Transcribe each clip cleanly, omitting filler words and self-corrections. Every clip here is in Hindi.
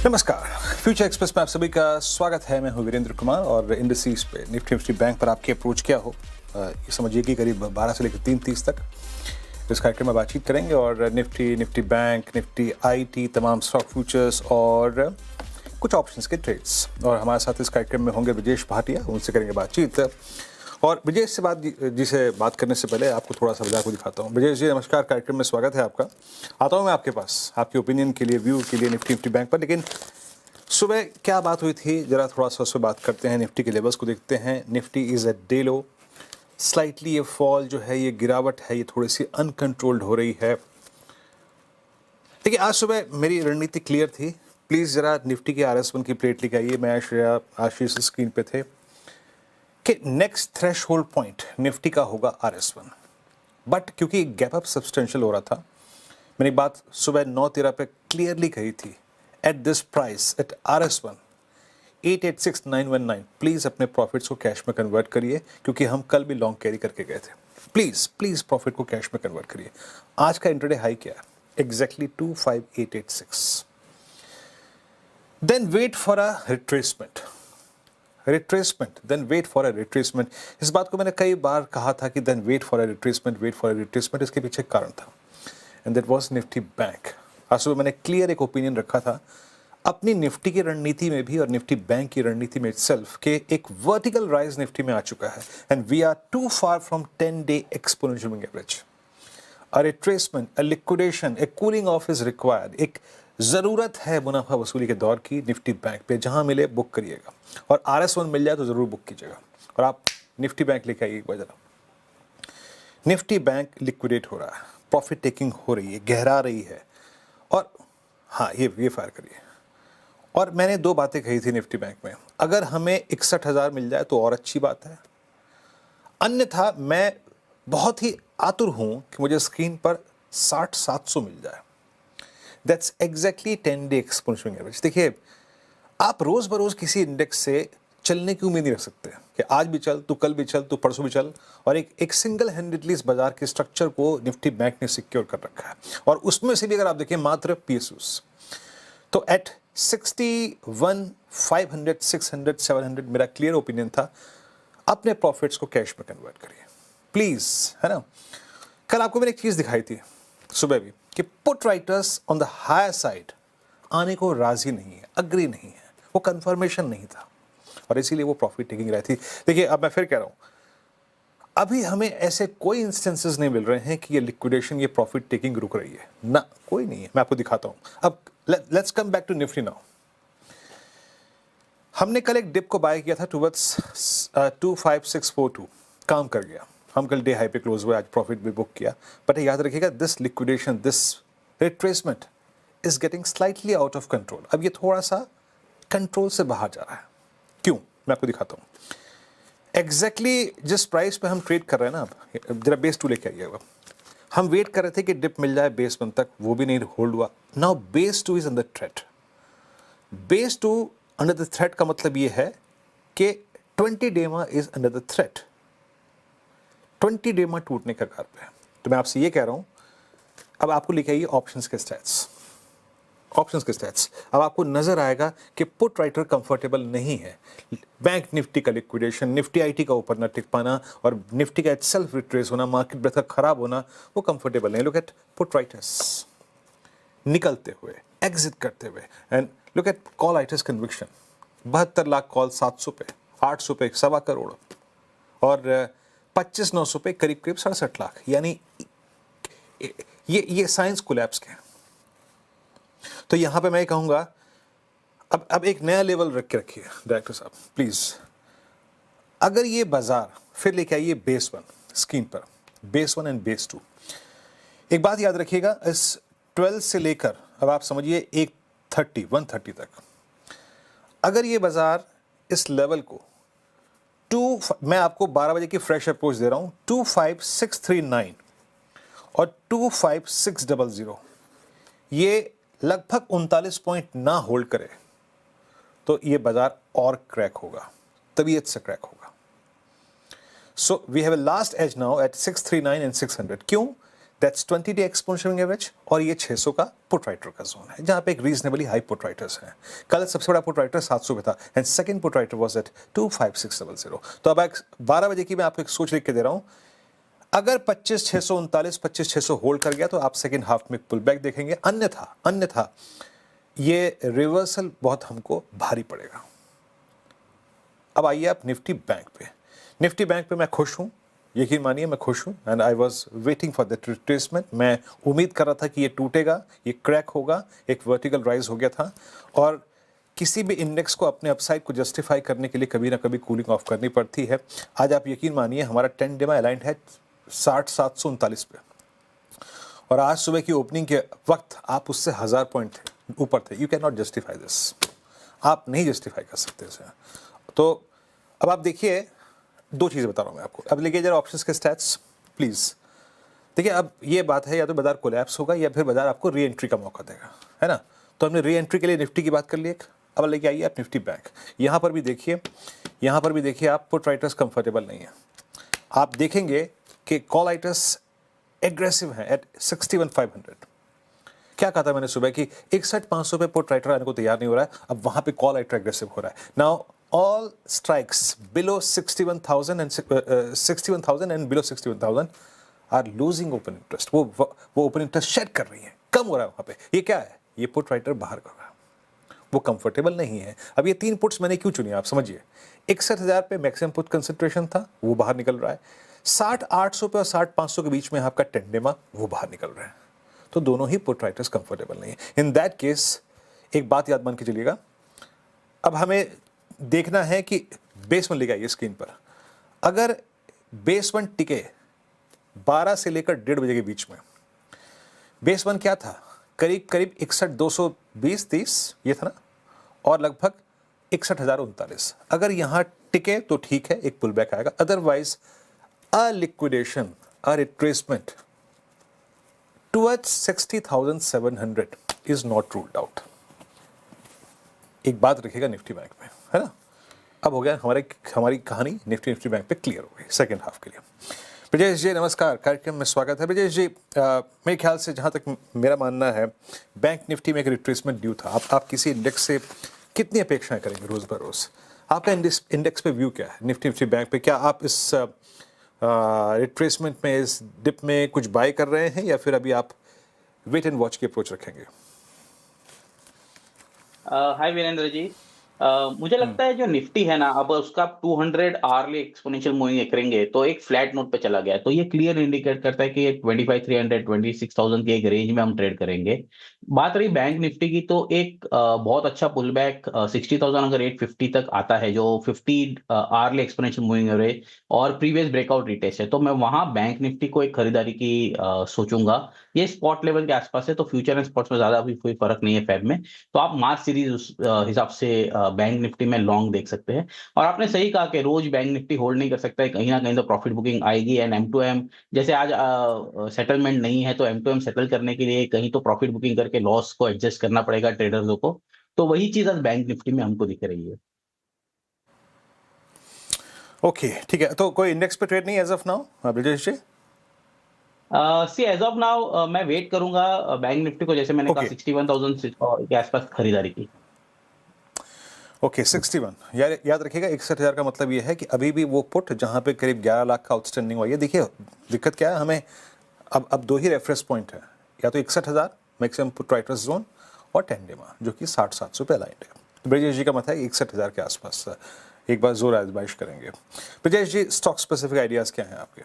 नमस्कार, फ्यूचर एक्सप्रेस में आप सभी का स्वागत है। मैं हूं वीरेंद्र कुमार और इंडस्ट्रीज पे निफ्टी बैंक पर आपकी अप्रोच क्या हो ये समझिए कि करीब 12 से लेकर 3:30 तक इस कार्यक्रम में बातचीत करेंगे और निफ्टी बैंक, निफ्टी आईटी, तमाम स्टॉक फ्यूचर्स और कुछ ऑप्शंस के ट्रेड्स। और हमारे साथ इस कार्यक्रम में होंगे ब्रजेश भाटिया, उनसे करेंगे बातचीत। और ब्रजेश से बात करने से पहले आपको थोड़ा सा बाजार को दिखाता हूँ। ब्रजेश जी नमस्कार, कार्यक्रम में स्वागत है आपका। आता हूँ मैं आपके पास आपके ओपिनियन के लिए, व्यू के लिए निफ्टी बैंक पर। लेकिन सुबह क्या बात हुई थी, जरा थोड़ा सा उस पर बात करते हैं। निफ्टी के लेवल्स को देखते हैं। Nifty is at day low, slightly ये फॉल जो है, ये गिरावट है, ये थोड़ी सी अनकंट्रोल्ड हो रही है। देखिए आज सुबह मेरी रणनीति क्लियर थी। प्लीज़ ज़रा निफ्टी के RS1 की प्लेट लेके आइए। मैं आशीष स्क्रीन पे थे कि नेक्स्ट थ्रेशहोल्ड पॉइंट निफ्टी का होगा RS1। बट क्योंकि गैप अप सब्सटेंशियल हो रहा था, मैंने एक बात सुबह 9:13 पे क्लियरली कही थी, at this price at RS1 886919 please अपने प्रॉफिट्स को कैश में कन्वर्ट करिए, क्योंकि हम कल भी लॉन्ग कैरी करके गए थे। प्लीज़ प्रॉफिट को कैश में कन्वर्ट करिए। आज का इंट्राडे हाई क्या है? Exactly 25886। Then wait for a retracement, then wait for a retracement. इस बात को मैंने कई बार कहा था कि then wait for a retracement. इसके पीछे कारण था, and that was Nifty bank. आज सुबह मैंने क्लियर एक ओपिनियन रखा था अपनी निफ्टी की रणनीति में भी और निफ्टी बैंक की रणनीति में इटसेल्फ के एक वर्टिकल राइज निफ्टी में आ चुका है, and we are too far from 10-day exponential moving average. A retracement, a liquidation, a cooling off is required. एक ज़रूरत है मुनाफा वसूली के दौर की निफ्टी बैंक पे। जहां मिले बुक करिएगा, और RS1 मिल जाए तो ज़रूर बुक कीजिएगा। और आप निफ्टी बैंक लेके आइए एक बार जरा। निफ्टी बैंक लिक्विडेट हो रहा है, प्रॉफिट टेकिंग हो रही है, गहरा रही है, और हाँ ये फायर करिए। और मैंने दो बातें कही थी निफ्टी बैंक में, अगर हमें 61,000 मिल जाए तो और अच्छी बात है, अन्यथा मैं बहुत ही आतुर हूं कि मुझे स्क्रीन पर 60-700 मिल जाए। That's exactly 10-day exponential average. देखिए आप रोज बरोज किसी इंडेक्स से चलने की उम्मीद नहीं रख सकते कि आज भी चल, तू कल भी चल, तू परसों भी चल। और एक सिंगल हैंडेडली इस बाजार के स्ट्रक्चर को निफ्टी बैंक ने सिक्योर कर रखा है। और उसमें से भी अगर आप देखिए मात्र PSUs, तो एट 61, 500, 600, 700 मेरा क्लियर ओपिनियन था, अपने प्रॉफिट्स को कैश में कन्वर्ट करिए प्लीज, है ना। कल आपको मैंने एक चीज दिखाई थी सुबह भी कि put writers on the higher side आने को राजी नहीं है, अग्री नहीं है, वो कंफर्मेशन नहीं था, और इसीलिए वो प्रॉफिट टेकिंग रही थी। देखिए अब मैं फिर कह रहा हूं, अभी हमें ऐसे कोई इंस्टेंसेस नहीं मिल रहे हैं कि ये लिक्विडेशन, ये प्रॉफिट टेकिंग रुक रही है ना, कोई नहीं है। मैं आपको दिखाता हूं। अब let's come back to Nifty now. हमने कल एक डिप को बाय किया था टुवर्ड्स 25642, काम कर गया। हम कल डे हाई पे क्लोज हुए, आज प्रॉफिट भी बुक किया। बट याद रखिएगा, this liquidation, this retracement is getting slightly out of control. अब ये थोड़ा सा कंट्रोल से बाहर जा रहा है। क्यों? मैं आपको दिखाता हूं। एग्जैक्टली जिस प्राइस पे हम ट्रेड कर रहे हैं ना, अब जरा बेस 2 लेके आइएगा। हम वेट कर रहे थे कि डिप मिल जाए बेस 1 तक, वो भी नहीं होल्ड हुआ। Now base 2 is under threat. Base 2 under the threat का मतलब ये है कि 20 डेमा इज अंडर द थ्रेट। 20 डेमा टूटने का कार पे है। तो मैं आपसे ये कह रहा हूं, अब आपको लिखे आइए ऑप्शंस के स्टैट्स। अब आपको नजर आएगा कि पुट राइटर कंफर्टेबल नहीं है। बैंक निफ्टी का लिक्विडेशन, निफ्टी आईटी का ऊपर ना टिक पाना, और निफ्टी का सेल्फ रिट्रेस होना, मार्केट ब्रेथ का खराब होना, वो कंफर्टेबल नहीं। लुक एट पुट राइटर्स निकलते हुए, एग्जिट करते हुए, and look at call writers conviction. 72 lakh call 700 पे, 800 पे 1.25 करोड़, और 25,900 पे करीब 67 लाख। यानी ये साइंस कोलैप्स के हैं। तो यहां पे मैं कहूंगा, अब एक नया लेवल रख के रखिए डायरेक्टर साहब प्लीज। अगर ये बाजार फिर लेके आइए बेस 1 स्क्रीन पर, बेस 1 एंड बेस 2। एक बात याद रखिएगा, इस 12 से लेकर अब आप समझिए 130 तक, अगर ये बाजार इस लेवल को मैं आपको 12 बजे की फ्रेश अप्रोच दे रहा हूं, 25639 और 25600, ये लगभग 39 पॉइंट ना होल्ड करे तो ये बाजार और क्रैक होगा, तबीयत से क्रैक होगा। So we have a last edge now at 639 and 600। क्यों? That's 20-day exponential moving average, और ये 600 का पुट राइटर का जोन है जहां पे एक रीजनेबली हाई पुट राइटर्स हैं। कल सबसे बड़ा पुट राइटर 700 पे था and second put writer was at 25600। तो अब 12 बजे की मैं आपको एक सोच लिख के दे रहा हूं, अगर 25,639 25,600 होल्ड कर गया तो आप सेकंड हाफ में पुल बैक देखेंगे, अन्यथा ये रिवर्सल बहुत हमको भारी पड़ेगा। अब आइए आप निफ्टी बैंक पे। निफ्टी बैंक पे मैं खुश हूं, यकीन मानिए मैं खुश हूं, and I was waiting for that retracement. मैं उम्मीद कर रहा था कि ये टूटेगा, ये क्रैक होगा, एक वर्टिकल राइज हो गया था, और किसी भी इंडेक्स को अपने अपसाइड को जस्टिफाई करने के लिए कभी ना कभी कूलिंग ऑफ करनी पड़ती है। आज आप यकीन मानिए हमारा 10 डे में अलाइंड है 60,739 पे, और आज सुबह की ओपनिंग के वक्त आप उससे 1000 पॉइंट ऊपर थे। You can not justify this, आप नहीं जस्टिफाई कर सकते इसे। तो अब आप देखिए, दो चीज़ें बता रहा हूँ मैं आपको। अब देखिए जरा ऑप्शंस के स्टैट्स प्लीज़ देखिए। अब ये बात है, या तो बाजार कोलैप्स होगा या फिर बाजार आपको री एंट्री का मौका देगा, है ना। तो हमने री एंट्री के लिए निफ्टी की बात कर ली एक। अब लेके आइए आप निफ्टी बैंक। यहाँ पर भी देखिए आप पुट राइटर्स कंफर्टेबल नहीं है। आप देखेंगे कि कॉल राइटर्स एग्रेसिव हैं एट 61,500। क्या कहा था मैंने सुबह कि 61,500 पे पुट राइटर आने को तैयार नहीं हो रहा है, अब वहां पे कॉल राइटर एग्रेसिव हो रहा है। Now all strikes below 61,000 and below 61,000 are losing open interest। वो open interest शेड कर रही है, कम हो रहा है वहां पे। ये क्या है? ये पुट राइटर बाहर कर रहा है, वो कंफर्टेबल नहीं है। अब ये 3 पुट्स मैंने क्यों चुनी आप समझिए। 61,000 पे मैक्सिमम पुट कंसंट्रेशन था, वो बाहर निकल रहा है। 60,800 पे और 60,500 के बीच में आपका टेंडेमा, वो बाहर निकल रहा है। तो दोनों ही पुट राइटर्स कंफर्टेबल नहीं है। इन दैट केस एक बात याद मान के चलिएगा, अब हमें देखना है कि बेस 1 लेके आइए स्क्रीन पर। अगर बेस 1 टिके 12 से लेकर 1:30 बजे के बीच में, बेस 1 क्या था? करीब 61,220-30 ये था ना, और लगभग 61,039। अगर यहां टिके तो ठीक है, एक पुल बैक आएगा। Otherwise a liquidation, a retracement towards 60,700 is not ruled out. एक बात रखिएगा निफ्टी बैंक में, है ना। अब हो गया हमारी कहानी निफ्टी बैंक पे क्लियर हो गई सेकंड हाफ के लिए। ब्रजेश जी नमस्कार, कार्यक्रम में स्वागत है। ब्रजेश जी मेरे ख्याल से जहाँ तक मेरा मानना है, बैंक निफ्टी में एक रिट्रेसमेंट ड्यू था। आप किसी इंडेक्स से कितनी अपेक्षाएं करेंगे रोज बरोज? आपका इंडेक्स पे व्यू क्या है निफ्टी बैंक पे? क्या आप इस रिट्रेसमेंट में, इस डिप में कुछ बाय कर रहे हैं, या फिर अभी आप वेट एंड वॉच की अप्रोच रखेंगे? हाय वीरेंद्र जी। मुझे लगता है जो निफ्टी है ना, अब उसका 200 आवर्ली एक्सपोनेंशियल मूविंग करेंगे तो एक फ्लैट नोट पे चला गया है। तो ये क्लियर इंडिकेट करता है कि 25,300 26,000 की एक रेंज में हम ट्रेड करेंगे। बात रही बैंक निफ्टी की, तो एक बहुत अच्छा पुल बैक 60,000 अगर 850 तक आता है, जो 50 आवर्ली एक्सपोनेंशियल मूविंग एवरेज और प्रीवियस ब्रेकआउट रिटेस्ट है, तो मैं वहां बैंक निफ्टी को एक खरीदारी की सोचूंगा। ये स्पॉट लेवल के आसपास है, तो फ्यूचर एंड स्पॉट्स में ज्यादा अभी कोई फर्क नहीं है फेब में। तो आप मार्च सीरीज उस हिसाब से बैंक निफ्टी में लॉन्ग देख सकते हैं। और आपने सही कहा कि रोज बैंक निफ्टी होल्ड नहीं कर सकता है, कहीं ना कहीं तो प्रॉफिट बुकिंग आएगी। एंड M2M जैसे आज सेटलमेंट नहीं है, तो M2M सेटल करने के लिए कहीं तो प्रॉफिट बुकिंग करके लॉस को एडजस्ट करना पड़ेगा ट्रेडर्स को। तो वही चीज आज बैंक निफ्टी में हमको दिख रही है। ओके ठीक है, तो कोई इंडेक्स पे ट्रेड नहीं as of now Brajesh ji? See as of now मैं वेट करूंगा बैंक निफ्टी को, जैसे मैंने कहा 61,000 के आसपास खरीदारी की। ओके 61 याद रखिएगा। 61,000 का मतलब ये है कि अभी भी वो पुट जहां पे करीब 11 लाख का आउटस्टैंडिंग हुआ है। देखिए दिक्कत क्या है हमें, अब 2 ही रेफरेंस पॉइंट है, या तो 61,000 मैक्सिमम पुट राइटर्स जोन और टेंडेमा जो कि 60-700 पे अलाइंड है। ब्रजेश जी का मतलब है 61,000 के आसपास एक बार जोर आजमाइश करेंगे। ब्रजेश जी स्टॉक स्पेसिफिक आइडियाज क्या हैं आपके?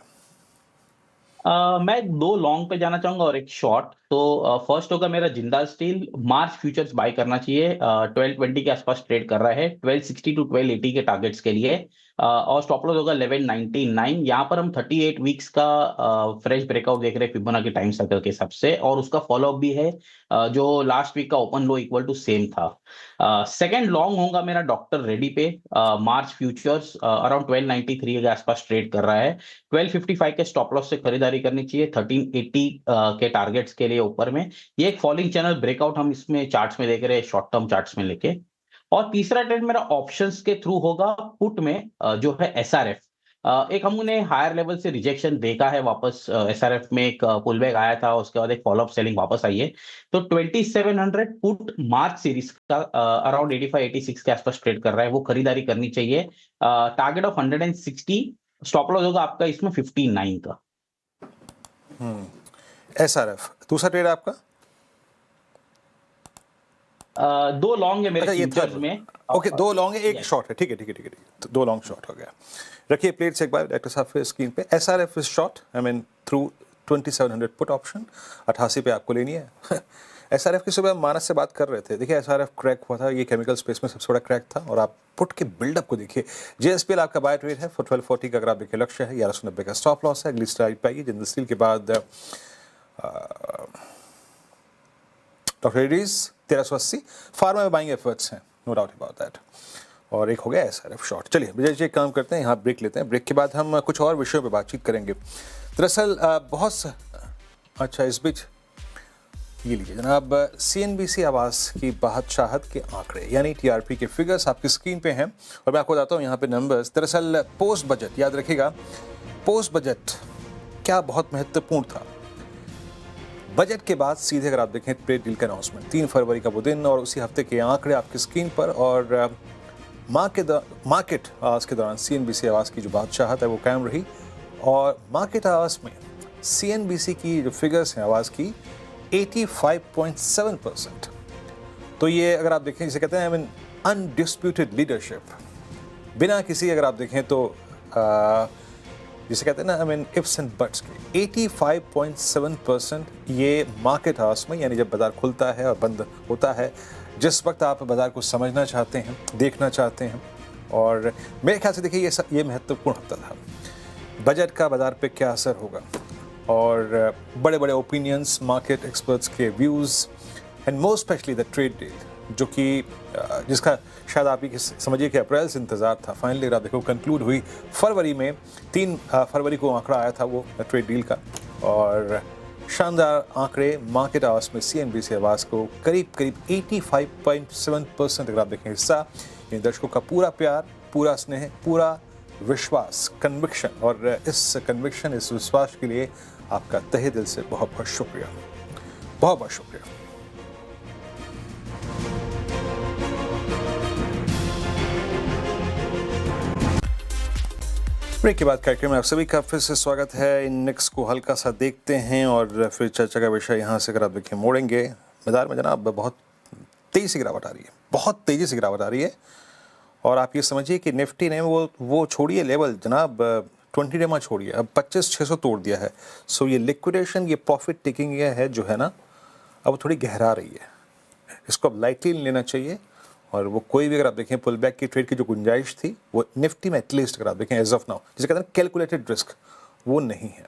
मैं 2 लॉन्ग पे जाना चाहूंगा और एक शॉर्ट। तो फर्स्ट होगा मेरा Jindal steel. March futures buy करना चाहिए, 1220 के आसपास ट्रेड कर रहा है, 1260 टू 1280 के टारगेट्स के लिए। और स्टॉप लॉस होगा 1199। यहाँ पर हम 38 वीक्स का फ्रेश ब्रेकआउट देख रहे हैं फिबोनाची टाइम सर्कल के हिसाब से, और उसका फॉलोअप भी है जो लास्ट वीक का open low equal to same था। सेकेंड लॉन्ग होगा मेरा डॉक्टर रेडी पे। मार्च फ्यूचर्स अराउंड 1293 के आसपास ट्रेड कर रहा है, 1255 के स्टॉप लॉस से खरीदारी करनी चाहिए, 1380 के टारगेट्स के लिए ऊपर में। ये एक फॉलिंग चैनल ब्रेकआउट हम इसमें चार्ट्स में देख रहे हैं, शॉर्ट टर्म चार्ट्स में लेके। और तीसरा ट्रेड मेरा ऑप्शंस के थ्रू होगा पुट में, जो है SRF। एक हमने हायर लेवल से रिजेक्शन देखा है वापस, एसआरएफ में एक पुल बैक आया था, उसके बाद एक फॉलोअप सेलिंग वापस आई है। तो 2700 पुट मार्च सीरीज का अराउंड 85-86 के आसपास ट्रेड कर रहा है, वो खरीदारी करनी चाहिए। टारगेट ऑफ 160, स्टॉप लॉस होगा आपका इसमें 59 का। एसआरएफ दूसरा ट्रेड आपका? दो लॉन्ग है मेरे अच्छा, ये फ्यूचर्स थर्ड में। ओके, दो लॉन्ग है, एक Yes. शॉर्ट है, ठीक है ठीक है ठीक है ठीक है, तो दो लॉन्ग शॉर्ट हो गया। रखिए प्लेट्स एक बार डॉक्टर साहब के स्क्रीन पे। SRF is short, I mean through 2700 put option 88 पे आपको लेनी है। एसआरएफ की सुबह मानस से बात कर रहे थे, देखिए एसआरएफ क्रैक हुआ था, ये केमिकल स्पेस में सबसे बड़ा क्रैक था, और आप पुट के बिल्डअप को देखिए। जेएसपीएल आपका बाय ट्रेड है फॉर 1240 का, अगर आप देखिए लक्ष्य है 1190 का स्टॉप लॉस है। अगली स्ट्राइक पे आइए जिंदल स्टील के बाद डॉक्टर रेड्डीज 1380। फार्मा में बाइंग एफर्ट्स हैं, नो डाउट अबाउट दैट। और एक हो गया एसआरएफ शॉर्ट। चलिए विजय जी एक काम करते हैं, यहाँ ब्रेक लेते हैं, ब्रेक के बाद हम कुछ और विषयों पे बातचीत करेंगे। दरअसल अच्छा इस बीच ये लीजिए जनाब, सीएनबीसी आवास की बादशाहत के आंकड़े यानी टीआरपी के फिगर्स आपकी स्क्रीन पे हैं, और मैं आपको बताता हूँ यहाँ पे नंबर्स। दरअसल पोस्ट बजट याद रखिएगा, पोस्ट बजट क्या बहुत महत्वपूर्ण था। बजट के बाद सीधे अगर आप देखें ट्रेड डील का अनाउंसमेंट 3 फरवरी का वो दिन, और उसी हफ्ते के आंकड़े आपकी स्क्रीन पर। और मार्केट आज के दौरान सीएनबीसी आवास की जो बादशाहत है वो कायम रही, और मार्केट आवास में सीएनबीसी की जो फिगर्स हैं आवास की 85.7%। तो ये अगर आप देखें जिसे कहते हैं आई मीन अनडिस्प्यूटेड लीडरशिप, बिना किसी अगर आप देखें तो जिसे कहते हैं ना I mean ifs and buts के 85.7% ये मार्केट हाउस में, यानी जब बाजार खुलता है और बंद होता है, जिस वक्त आप बाजार को समझना चाहते हैं, देखना चाहते हैं। और मेरे ख्याल से देखिए ये महत्वपूर्ण हफ्ता था। बजट का बाजार पे क्या असर होगा, और बड़े बड़े ओपिनियंस, मार्केट एक्सपर्ट्स के views, and most specially the trade deal, जो कि जिसका शायद आप ही समझिए कि अप्रैल से इंतज़ार था, फाइनली आप देखो कंक्लूड हुई फरवरी में। 3 फरवरी को आंकड़ा आया था वो ट्रेड डील का, और शानदार आंकड़े मार्केट आवास में सीएनबीसी आवास को करीब 85.7% अगर आप देखें हिस्सा, इन दर्शकों का पूरा प्यार, पूरा स्नेह, पूरा विश्वास, कन्विक्शन, और इस कन्विक्शन, इस विश्वास के लिए आपका तहे दिल से बहुत बहुत शुक्रिया, बहुत बहुत शुक्रिया। ब्रेक के बाद कार्यक्रम में आप सभी का फिर से स्वागत है। इंडेक्स को हल्का सा देखते हैं और फिर चर्चा का विषय यहाँ से अगर आप देखें मोड़ेंगे। बाजार में जनाब बहुत तेज़ी से गिरावट आ रही है, बहुत तेज़ी से गिरावट आ रही है, और आप ये समझिए कि निफ्टी ने वो छोड़िए लेवल जनाब 20 डे छोड़िए, अब 25,600 तोड़ दिया है। सो ये लिक्विडेशन, ये प्रॉफिट टेकिंग ये है जो है ना, अब थोड़ी गहरा रही है, इसको अब लाइटली नहीं लेना चाहिए। और वो कोई भी अगर आप देखें पुल बैक की ट्रेड की जो गुंजाइश थी वो निफ्टी में एटलीस्ट अगर आप देखें एज ऑफ नाउ, जिसे कहते हैं कैलकुलेटेड रिस्क, वो नहीं है।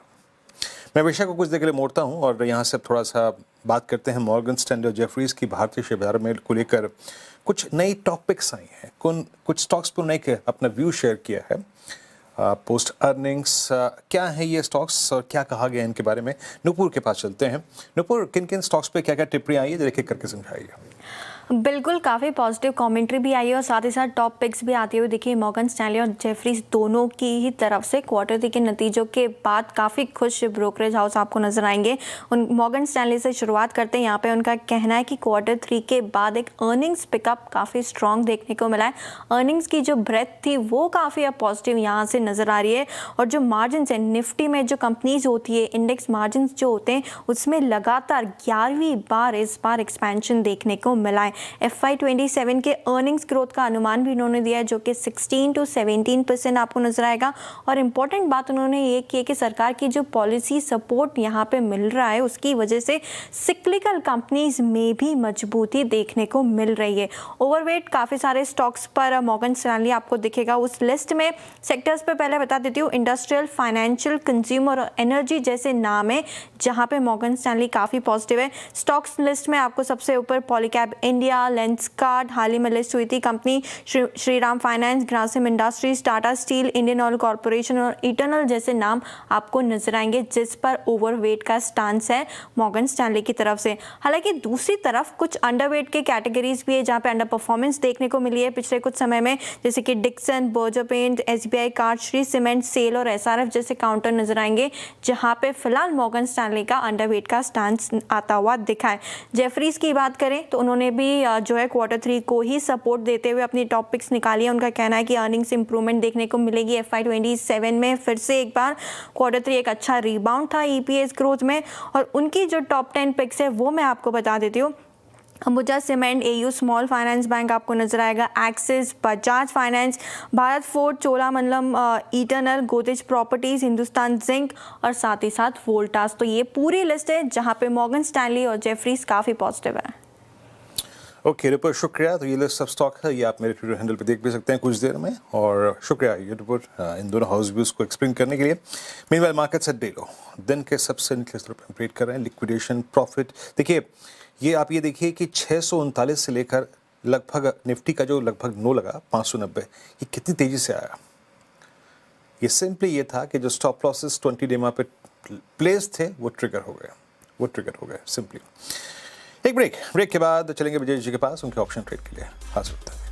मैं विषय को कुछ देर के लिए मोड़ता हूँ और यहाँ से थोड़ा सा बात करते हैं मॉर्गन स्टैंडली और जेफरीज की भारतीय शेयर बाजार में को लेकर कुछ नई टॉपिक्स आई हैं, कुछ स्टॉक्स पर उन्होंने अपना व्यू शेयर किया है पोस्ट अर्निंग्स। क्या है ये स्टॉक्स और क्या कहा गया इनके बारे में। नुपुर के पास चलते हैं। नुपुर, किन किन स्टॉक्स पे क्या क्या टिप्पणी आई है, एक एक करके समझाइए। बिल्कुल, काफ़ी पॉजिटिव कमेंट्री भी आई है और साथ ही साथ टॉप पिक्स भी आती हुई देखिए मॉर्गन स्टैनली और जेफरीज दोनों की ही तरफ से क्वार्टर 3 के नतीजों के बाद काफ़ी खुश ब्रोकरेज हाउस आपको नजर आएंगे। उन मॉर्गन स्टैनली से शुरुआत करते हैं। यहाँ पे उनका कहना है कि क्वार्टर 3 के बाद एक अर्निंग्स पिकअप काफ़ी स्ट्रॉन्ग देखने को मिला है। अर्निंग्स की जो ब्रेथ थी वो काफ़ी अब पॉजिटिव यहाँ से नज़र आ रही है, और जो मार्जिन है निफ्टी में जो कंपनीज होती है, इंडेक्स मार्जिन जो होते हैं उसमें लगातार 11वीं बार इस बार एक्सपेंशन देखने को मिला है। FY27 के अर्निंग्स ग्रोथ का अनुमान भी उन्होंने दिया है जो कि 16 to 17% आपको नजर आएगा। और इम्पोर्टेंट बात उन्होंने ये की है कि सरकार की जो पॉलिसी सपोर्ट यहाँ पे मिल रहा है उसकी वजह से सिक्लिकल कंपनीज में भी मजबूती देखने को मिल रही है। ओवरवेट काफ़ी सारे स्टॉक्स पर मॉर्गन स्टैनली आपको दिखेगा। उस लिस्ट में सेक्टर्स पे पहले बता देती हूँ, इंडस्ट्रियल, फाइनेंशियल, कंज्यूमर और एनर्जी जैसे नाम है जहाँ पे मॉर्गन स्टैनली काफ़ी पॉजिटिव है। स्टॉक्स लिस्ट में आपको सबसे ऊपर पॉलीकैब इंडिया, इंडिया, लेंसकार्ट हाल ही में लिस्ट हुई थी company, Shriram finance, Grasim industries, Tata steel, Indian oil corporation और इटर्नल जैसे नाम आपको नजर आएंगे जिस पर ओवरवेट का स्टांस है मॉर्गन स्टैनली की तरफ से। हालांकि दूसरी तरफ कुछ अंडरवेट के कैटेगरीज भी है जहां पे अंडर परफॉर्मेंस देखने को मिली है पिछले कुछ समय में, जैसे कि Dixon, Berger paint, SBI card, Shree cement, SAIL और एसआरएफ जैसे काउंटर नजर आएंगे जहां पे फिलहाल मॉर्गन स्टैनली का अंडरवेट का स्टांस आता हुआ दिखा है। जेफरीज की बात करें तो उन्होंने भी जो है Q3 को ही सपोर्ट देते हुए अपनी टॉप पिक्स निकाली है। उनका कहना है कि अर्निंग्स इंप्रूवमेंट देखने को मिलेगी FY27 में। फिर से एक बार Q3 एक अच्छा रिबाउंड था EPS ग्रोथ में। और उनकी जो टॉप 10 पिक्स है वो मैं आपको बता देती हूँ। Ambuja cement, AU small finance bank आपको नजर आएगा, axis, Bajaj finance, Bharat forge, Cholamandalam, eternal, Godrej properties, Hindustan zinc और साथ ही साथ वोल्टास। तो ये पूरी लिस्ट है जहां पे मॉर्गन स्टैनली और जेफरीज काफ़ी पॉजिटिव है। ओके रिपोर्ट, शुक्रिया। तो ये लिस्ट सब स्टॉक है, ये आप मेरे ट्विटर हैंडल पे देख भी सकते हैं कुछ देर में। और शुक्रिया ये रिपोर्ट इन दोनों हाउस व्यूज को एक्सप्लेन करने के लिए। मीनवाइल मार्केट्स एट डेलो दिन के सबसे निचले स्तर पर ट्रेड कर रहे हैं। लिक्विडेशन प्रॉफिट देखिए, ये आप ये देखिए कि 639 से लेकर लगभग निफ्टी का जो लगभग नो लगा 590, ये कितनी तेजी से आया। ये सिंपली ये था कि जो स्टॉप लॉसेस 20 डेमा पे प्लेस थे वो ट्रिगर हो गए सिंपली। एक ब्रेक के बाद चलेंगे विजय जी के पास, उनके ऑप्शन ट्रेड के लिए हाजिर होते हैं।